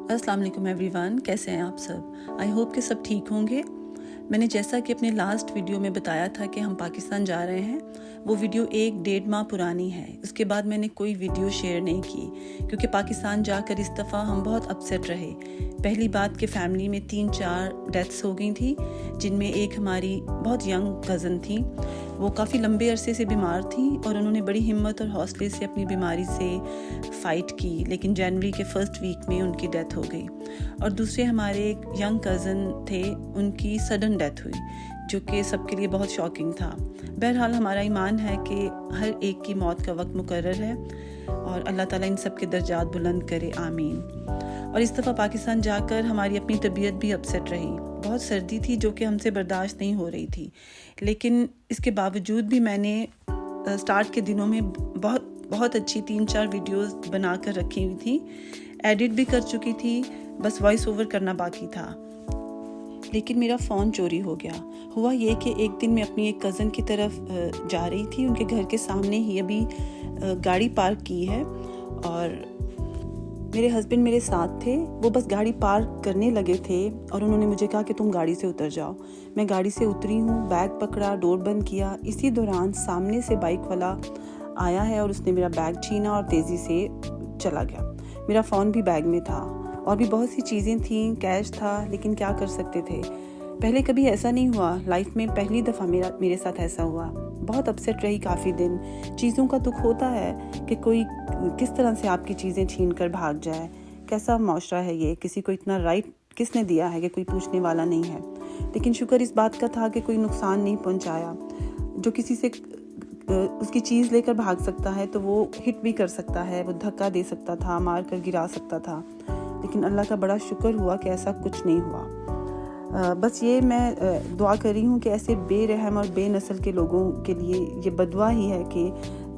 अस्सलाम वालेकुम एवरीवन, कैसे हैं आप सब। आई होप कि सब ठीक होंगे। मैंने जैसा कि अपने लास्ट वीडियो में बताया था कि हम पाकिस्तान जा रहे हैं, वो वीडियो 1-1.5 माह पुरानी है। उसके बाद मैंने कोई वीडियो शेयर नहीं की क्योंकि पाकिस्तान जाकर इस दफ़ा हम बहुत अपसेट रहे। पहली बात कि फ़ैमिली में 3-4 डेथ्स हो गई थी, जिनमें एक हमारी बहुत यंग कज़न थी। वो काफ़ी लंबे अरसे से बीमार थी और उन्होंने बड़ी हिम्मत और हौसले से अपनी बीमारी से फ़ाइट की, लेकिन जनवरी के फर्स्ट वीक में उनकी डेथ हो गई। और दूसरे हमारे एक यंग कज़न थे, उनकी सडन डेथ हुई, जो कि सबके लिए बहुत शॉकिंग था। बहरहाल हमारा ईमान है कि हर एक की मौत का वक्त मुकर्रर है और अल्लाह ताला इन सब के दर्जात बुलंद करे, आमीन। और इस दफ़ा पाकिस्तान जाकर हमारी अपनी तबीयत भी अपसेट रही। बहुत सर्दी थी जो कि हमसे बर्दाश्त नहीं हो रही थी, लेकिन इसके बावजूद भी मैंने स्टार्ट के दिनों में बहुत अच्छी 3-4 वीडियोस बनाकर रखी हुई थी, एडिट भी कर चुकी थी, बस वॉइस ओवर करना बाकी था। लेकिन मेरा फ़ोन चोरी हो गया। हुआ ये कि एक दिन मैं अपनी एक कज़न की तरफ जा रही थी। उनके घर के सामने ही अभी गाड़ी पार्क की है और मेरे हस्बैंड मेरे साथ थे। वो बस गाड़ी पार्क करने लगे थे और उन्होंने मुझे कहा कि तुम गाड़ी से उतर जाओ। मैं गाड़ी से उतरी हूँ, बैग पकड़ा, डोर बंद किया। इसी दौरान सामने से बाइक वाला आया है और उसने मेरा बैग छीना और तेज़ी से चला गया। मेरा फ़ोन भी बैग में था और भी बहुत सी चीज़ें थीं, कैश था, लेकिन क्या कर सकते थे। पहले कभी ऐसा नहीं हुआ, लाइफ में पहली दफ़ा मेरे साथ ऐसा हुआ। बहुत अपसेट रही काफ़ी दिन। चीज़ों का दुख होता है कि कोई किस तरह से आपकी चीज़ें छीन कर भाग जाए। कैसा माशरा है ये, किसी को इतना राइट किसने दिया है कि कोई पूछने वाला नहीं है। लेकिन शुक्र इस बात का था कि कोई नुकसान नहीं पहुंचाया। जो किसी से उसकी चीज़ लेकर भाग सकता है तो वो हिट भी कर सकता है, वो धक्का दे सकता था, मार कर गिरा सकता था, लेकिन अल्लाह का बड़ा शुक्र हुआ कि ऐसा कुछ नहीं हुआ। बस ये मैं दुआ कर रही हूँ कि ऐसे बेरहम और बेनस्ल के लोगों के लिए ये बदुआ ही है कि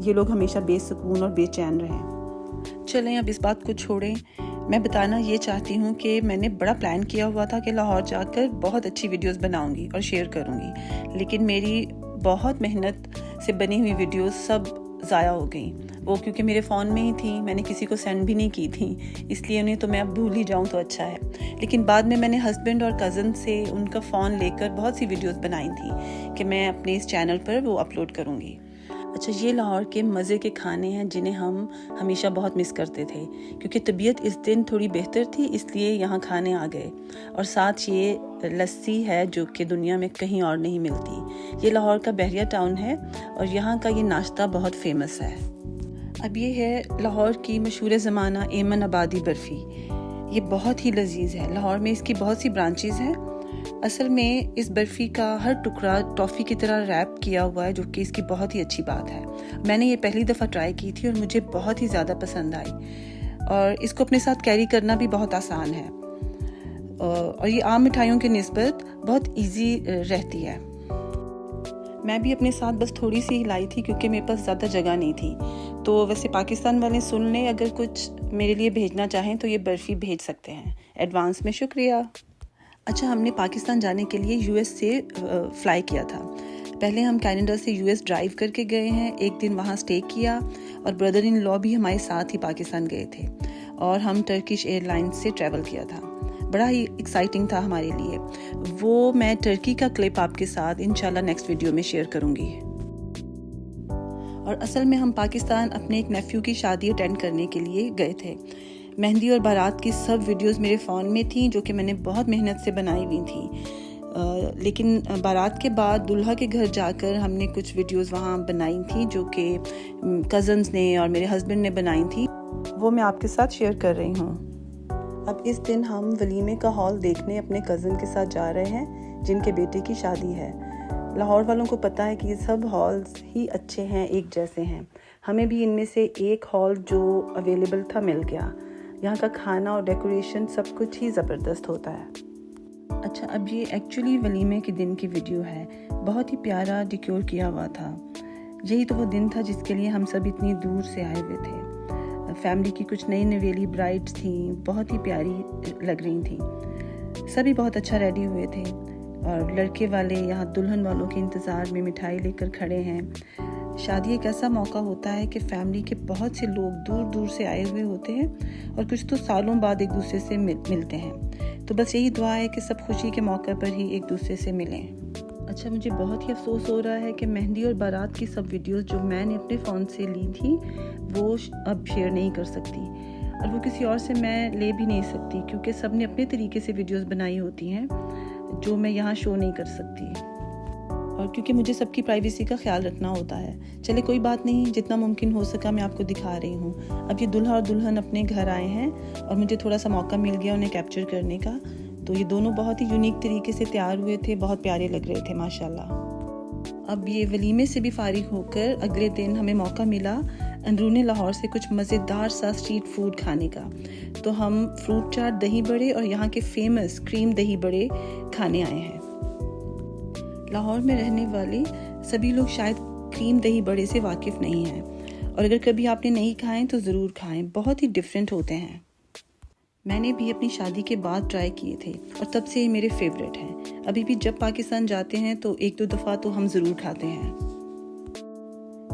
ये लोग हमेशा बेसुकून और बेचैन रहें। चलें अब इस बात को छोड़ें। मैं बताना ये चाहती हूँ कि मैंने बड़ा प्लान किया हुआ था कि लाहौर जाकर बहुत अच्छी वीडियोस बनाऊँगी और शेयर करूँगी, लेकिन मेरी बहुत मेहनत से बनी हुई वीडियोस सब ज़ाया हो गई। वो क्योंकि मेरे फ़ोन में ही थी, मैंने किसी को सेंड भी नहीं की थी, इसलिए उन्हें तो मैं अब भूल ही जाऊँ तो अच्छा है। लेकिन बाद में मैंने हस्बैंड और कज़न से उनका फ़ोन लेकर बहुत सी वीडियोस बनाई थी कि मैं अपने इस चैनल पर वो अपलोड करूँगी। अच्छा, ये लाहौर के मज़े के खाने हैं जिन्हें हम हमेशा बहुत मिस करते थे, क्योंकि तबीयत इस दिन थोड़ी बेहतर थी, इसलिए यहाँ खाने आ गए। और साथ ये लस्सी है जो कि दुनिया में कहीं और नहीं मिलती। ये लाहौर का बहरिया टाउन है और यहाँ का ये नाश्ता बहुत फेमस है। अब ये है लाहौर की मशहूर ज़माना एमन आबादी बर्फ़ी। ये बहुत ही लजीज है। लाहौर में इसकी बहुत सी ब्रांचेज़ हैं। असल में इस बर्फ़ी का हर टुकड़ा टॉफ़ी की तरह रैप किया हुआ है, जो कि इसकी बहुत ही अच्छी बात है। मैंने ये पहली दफ़ा ट्राई की थी और मुझे बहुत ही ज़्यादा पसंद आई और इसको अपने साथ कैरी करना भी बहुत आसान है और ये आम मिठाइयों की निस्बत बहुत इजी रहती है। मैं भी अपने साथ बस थोड़ी सी ही लाई थी क्योंकि मेरे पास ज़्यादा जगह नहीं थी। तो वैसे पाकिस्तान वाले सुन लें, अगर कुछ मेरे लिए भेजना चाहें तो ये बर्फ़ी भेज सकते हैं। एडवांस में शुक्रिया। अच्छा, हमने पाकिस्तान जाने के लिए यूएस से फ़्लाई किया था। पहले हम कनाडा से यूएस ड्राइव करके गए हैं, एक दिन वहाँ स्टे किया और ब्रदर इन लॉ भी हमारे साथ ही पाकिस्तान गए थे और हम टर्किश एयरलाइंस से ट्रैवल किया था। बड़ा ही एक्साइटिंग था हमारे लिए। वो मैं टर्की का क्लिप आपके साथ इंशाल्लाह नेक्स्ट वीडियो में शेयर करूँगी। और असल में हम पाकिस्तान अपने एक नेफ्यू की शादी अटेंड करने के लिए गए थे। मेहंदी और बारात की सब वीडियोस मेरे फ़ोन में थी, जो कि मैंने बहुत मेहनत से बनाई हुई थी। लेकिन बारात के बाद दुल्हा के घर जाकर हमने कुछ वीडियोस वहाँ बनाई थी, जो कि कज़न्स ने और मेरे हस्बैंड ने बनाई थी। वो मैं आपके साथ शेयर कर रही हूँ। अब इस दिन हम वलीमे का हॉल देखने अपने कज़न के साथ जा रहे हैं, जिनके बेटे की शादी है। लाहौर वालों को पता है कि ये सब हॉल्स ही अच्छे हैं, एक जैसे हैं। हमें भी इनमें से एक हॉल जो अवेलेबल था मिल गया। यहाँ का खाना और डेकोरेशन सब कुछ ही ज़बरदस्त होता है। अच्छा, अब ये एक्चुअली वलीमे के दिन की वीडियो है। बहुत ही प्यारा डिकोर किया हुआ था। यही तो वो दिन था जिसके लिए हम सब इतनी दूर से आए हुए थे। फैमिली की कुछ नई नवेली ब्राइड्स थीं, बहुत ही प्यारी लग रही थी। सभी बहुत अच्छा रेडी हुए थे और लड़के वाले यहाँ दुल्हन वालों के इंतज़ार में मिठाई लेकर खड़े हैं। शादी एक ऐसा मौका होता है कि फैमिली के बहुत से लोग दूर दूर से आए हुए होते हैं और कुछ तो सालों बाद एक दूसरे से मिलते हैं। तो बस यही दुआ है कि सब खुशी के मौके पर ही एक दूसरे से मिलें। अच्छा, मुझे बहुत ही अफसोस हो रहा है कि मेहंदी और बारात की सब वीडियोस जो मैंने अपने फ़ोन से ली थी वो अब शेयर नहीं कर सकती, और वो किसी और से मैं ले भी नहीं सकती क्योंकि सब ने अपने तरीके से वीडियोस बनाई होती हैं जो मैं यहाँ शो नहीं कर सकती, और क्योंकि मुझे सबकी प्राइवेसी का ख्याल रखना होता है। चले कोई बात नहीं, जितना मुमकिन हो सका मैं आपको दिखा रही हूँ। अब ये दूल्हा और दुल्हन अपने घर आए हैं और मुझे थोड़ा सा मौका मिल गया उन्हें कैप्चर करने का। तो ये दोनों बहुत ही यूनिक तरीके से तैयार हुए थे, बहुत प्यारे लग रहे थे माशाल्लाह। अब ये वलीमे से भी फारिग होकर अगले दिन हमें मौका मिला अंदरूनी लाहौर से कुछ मज़ेदार सा स्ट्रीट फूड खाने का। तो हम फ्रूट चाट, दही बड़े और यहाँ के फेमस क्रीम दही बड़े खाने आए हैं। लाहौर में रहने वाले सभी लोग शायद क्रीम दही बड़े से वाकिफ़ नहीं हैं, और अगर कभी आपने नहीं खाएं तो ज़रूर खाएं, बहुत ही डिफरेंट होते हैं। मैंने भी अपनी शादी के बाद ट्राई किए थे और तब से ये मेरे फेवरेट हैं। अभी भी जब पाकिस्तान जाते हैं तो एक दो दफ़ा तो हम ज़रूर खाते हैं।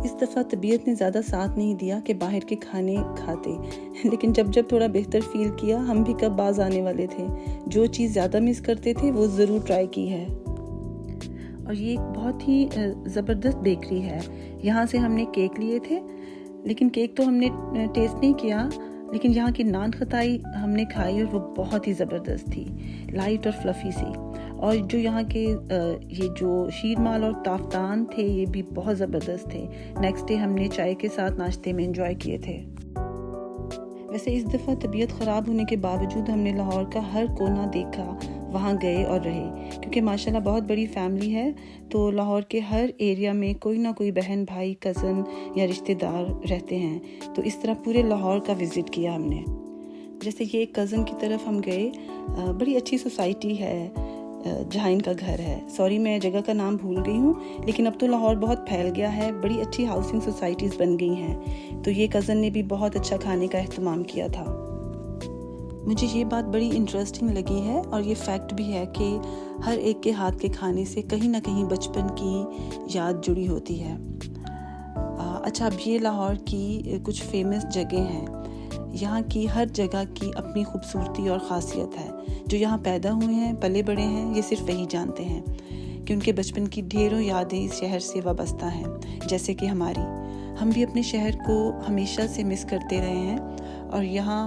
इस दफ़ा तबीयत ने ज़्यादा साथ नहीं दिया कि बाहर के खाने खाते, लेकिन जब जब थोड़ा बेहतर फील किया हम भी कब बाज आने वाले थे। जो चीज़ ज़्यादा मिस करते थे वो ज़रूर ट्राई की है। और ये एक बहुत ही ज़बरदस्त बेकरी है। यहाँ से हमने केक लिए थे, लेकिन केक तो हमने टेस्ट नहीं किया, लेकिन यहाँ की नान खताई हमने खाई और वो बहुत ही ज़बरदस्त थी, लाइट और फ्लफ़ी सी। और जो यहाँ के ये जो शीरमाल और ताफ्तान थे ये भी बहुत ज़बरदस्त थे। नेक्स्ट डे हमने चाय के साथ नाश्ते में एंजॉय किए थे। वैसे इस दफ़ा तबीयत ख़राब होने के बावजूद हमने लाहौर का हर कोना देखा, वहाँ गए और रहे, क्योंकि माशाल्लाह बहुत बड़ी फैमिली है। तो लाहौर के हर एरिया में कोई ना कोई बहन भाई कज़न या रिश्तेदार रहते हैं। तो इस तरह पूरे लाहौर का विज़िट किया हमने। जैसे ये एक कज़न की तरफ हम गए, बड़ी अच्छी सोसाइटी है जहाँ इनका घर है। सॉरी मैं जगह का नाम भूल गई हूँ, लेकिन अब तो लाहौर बहुत फैल गया है, बड़ी अच्छी हाउसिंग सोसाइटीज़ बन गई हैं। तो ये कज़न ने भी बहुत अच्छा खाने का एहतमाम किया था। मुझे ये बात बड़ी इंटरेस्टिंग लगी है, और ये फैक्ट भी है कि हर एक के हाथ के खाने से कहीं ना कहीं बचपन की याद जुड़ी होती है। अच्छा, अब ये लाहौर की कुछ फेमस जगह हैं। यहाँ की हर जगह की अपनी खूबसूरती और ख़ासियत है। जो यहाँ पैदा हुए हैं, पले बड़े हैं, ये सिर्फ वही जानते हैं कि उनके बचपन की ढेरों यादें इस शहर से वाबस्ता हैं, जैसे कि हमारी। हम भी अपने शहर को हमेशा से मिस करते रहे हैं और यहाँ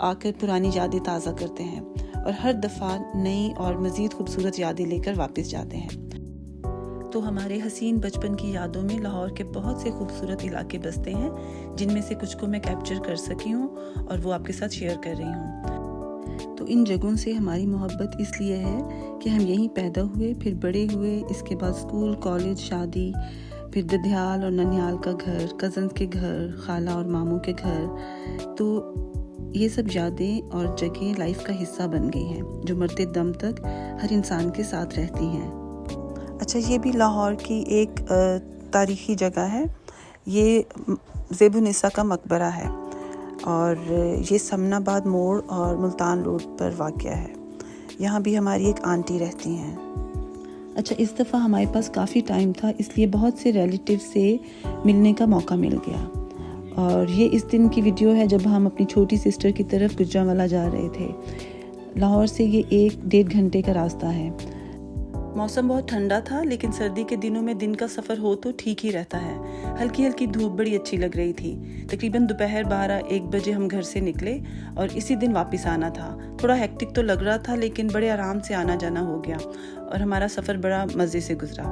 आकर पुरानी यादें ताज़ा करते हैं, और हर दफ़ा नई और मज़ीद खूबसूरत यादें लेकर वापस जाते हैं। तो हमारे हसीन बचपन की यादों में लाहौर के बहुत से खूबसूरत इलाके बसते हैं, जिनमें से कुछ को मैं कैप्चर कर सकी हूँ और वो आपके साथ शेयर कर रही हूँ। तो इन जगहों से हमारी मोहब्बत इसलिए है कि हम यहीं पैदा हुए, फिर बड़े हुए, इसके बाद स्कूल, कॉलेज, शादी, फिर ददियाल और ननिहाल का घर, कज़न्स के घर, खाला और मामू के घर। तो ये सब यादें और जगहें लाइफ का हिस्सा बन गई हैं, जो मरते दम तक हर इंसान के साथ रहती हैं। अच्छा, ये भी लाहौर की एक तारीख़ी जगह है। ये ज़ेबुन्निसा का मकबरा है और ये समनाबाद मोड़ और मुल्तान रोड पर वाक़या है। यहाँ भी हमारी एक आंटी रहती हैं। अच्छा, इस दफ़ा हमारे पास काफ़ी टाइम था, इसलिए बहुत से रिलेटिव से मिलने का मौका मिल गया। और ये इस दिन की वीडियो है जब हम अपनी छोटी सिस्टर की तरफ गुजरांवाला जा रहे थे। लाहौर से ये 1-1.5 घंटे का रास्ता है। मौसम बहुत ठंडा था, लेकिन सर्दी के दिनों में दिन का सफ़र हो तो ठीक ही रहता है। हल्की हल्की धूप बड़ी अच्छी लग रही थी। तकरीबन दोपहर 12-1 बजे हम घर से निकले और इसी दिन वापस आना था। थोड़ा हेक्टिक तो लग रहा था, लेकिन बड़े आराम से आना जाना हो गया और हमारा सफ़र बड़ा मज़े से गुजरा।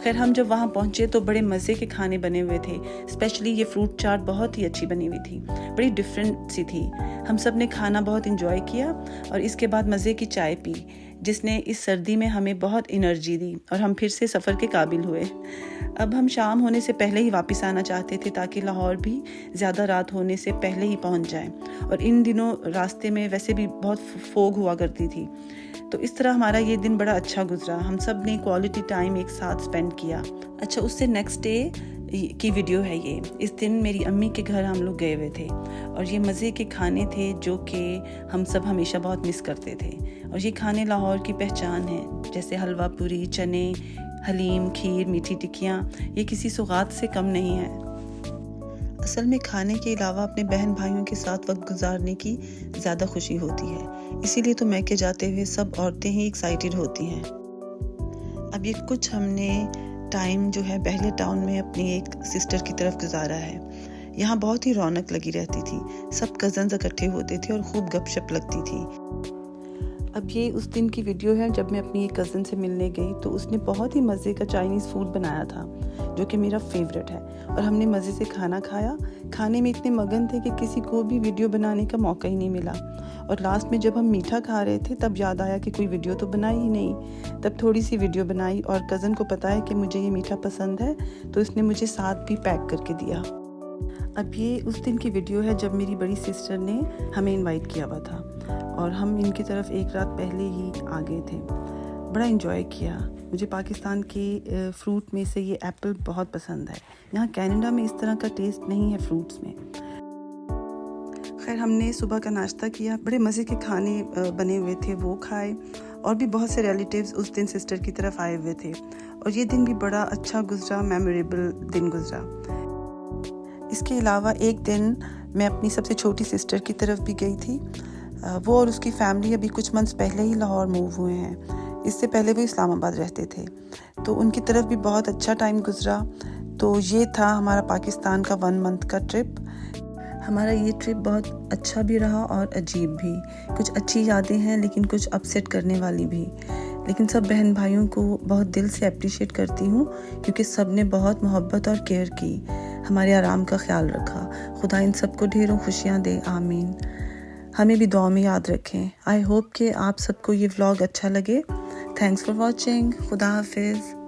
खैर, हम जब वहाँ पहुँचे तो बड़े मज़े के खाने बने हुए थे। स्पेशली ये फ्रूट चाट बहुत ही अच्छी बनी हुई थी, बड़ी डिफरेंट सी थी। हम सब ने खाना बहुत इंजॉय किया और इसके बाद मज़े की चाय पी, जिसने इस सर्दी में हमें बहुत एनर्जी दी और हम फिर से सफ़र के काबिल हुए। अब हम शाम होने से पहले ही वापस आना चाहते थे ताकि लाहौर भी ज़्यादा रात होने से पहले ही पहुंच जाए, और इन दिनों रास्ते में वैसे भी बहुत फोग हुआ करती थी। तो इस तरह हमारा ये दिन बड़ा अच्छा गुजरा। हम सब ने क्वालिटी टाइम एक साथ स्पेंड किया। अच्छा, उससे नेक्स्ट डे की वीडियो है ये। इस दिन मेरी अम्मी के घर हम लोग गए हुए थे और ये मज़े के खाने थे जो कि हम सब हमेशा बहुत मिस करते थे। और ये खाने लाहौर की पहचान है, जैसे हलवा पूरी, चने, हलीम, खीर, मीठी टिक्कियाँ, ये किसी सौगात से कम नहीं है। असल में खाने के अलावा अपने बहन भाइयों के साथ वक्त गुजारने की ज़्यादा खुशी होती है, इसीलिए तो मैके जाते हुए सब औरतें ही एक्साइटेड होती हैं। अब ये कुछ हमने टाइम जो है बहलिया टाउन में अपनी एक सिस्टर की तरफ गुजारा है। यहाँ बहुत ही रौनक लगी रहती थी, सब कज़न्स इकट्ठे होते थे और खूब गपशप लगती थी। अब ये उस दिन की वीडियो है जब मैं अपनी एक कज़न से मिलने गई, तो उसने बहुत ही मज़े का चाइनीज़ फूड बनाया था जो कि मेरा फेवरेट है, और हमने मज़े से खाना खाया। खाने में इतने मगन थे कि किसी को भी वीडियो बनाने का मौका ही नहीं मिला। और लास्ट में जब हम मीठा खा रहे थे तब याद आया कि कोई वीडियो तो बनाई ही नहीं। तब थोड़ी सी वीडियो बनाई, और कज़न को पता है कि मुझे ये मीठा पसंद है, तो इसने मुझे साथ भी पैक करके दिया। अब ये उस दिन की वीडियो है जब मेरी बड़ी सिस्टर ने हमें इनवाइट किया हुआ था, और हम इनकी तरफ एक रात पहले ही आ गए थे। बड़ा एंजॉय किया। मुझे पाकिस्तान के फ्रूट में से ये एप्पल बहुत पसंद है। यहाँ कनाडा में इस तरह का टेस्ट नहीं है फ्रूट्स में। खैर, हमने सुबह का नाश्ता किया, बड़े मज़े के खाने बने हुए थे, वो खाए, और भी बहुत से रिलेटिव्स उस दिन सिस्टर की तरफ आए हुए थे, और ये दिन भी बड़ा अच्छा गुजरा, मेमोरेबल दिन गुजरा। इसके अलावा एक दिन मैं अपनी सबसे छोटी सिस्टर की तरफ भी गई थी। वो और उसकी फैमिली अभी कुछ मंथ्स पहले ही लाहौर मूव हुए हैं। इससे पहले वो इस्लामाबाद रहते थे, तो उनकी तरफ भी बहुत अच्छा टाइम गुजरा। तो ये था हमारा पाकिस्तान का 1 मंथ का ट्रिप। हमारा ये ट्रिप बहुत अच्छा भी रहा और अजीब भी। कुछ अच्छी यादें हैं, लेकिन कुछ अपसेट करने वाली भी। लेकिन सब बहन भाइयों को बहुत दिल से अप्रिशिएट करती हूँ, क्योंकि सब ने बहुत मोहब्बत और केयर की, हमारे आराम का ख्याल रखा। खुदा इन सबको ढेरों खुशियाँ दे, आमीन। हमें भी दुआ में याद रखें। आई होप कि आप सबको ये व्लॉग अच्छा लगे। Thanks for watching. खुदा हाफिज़।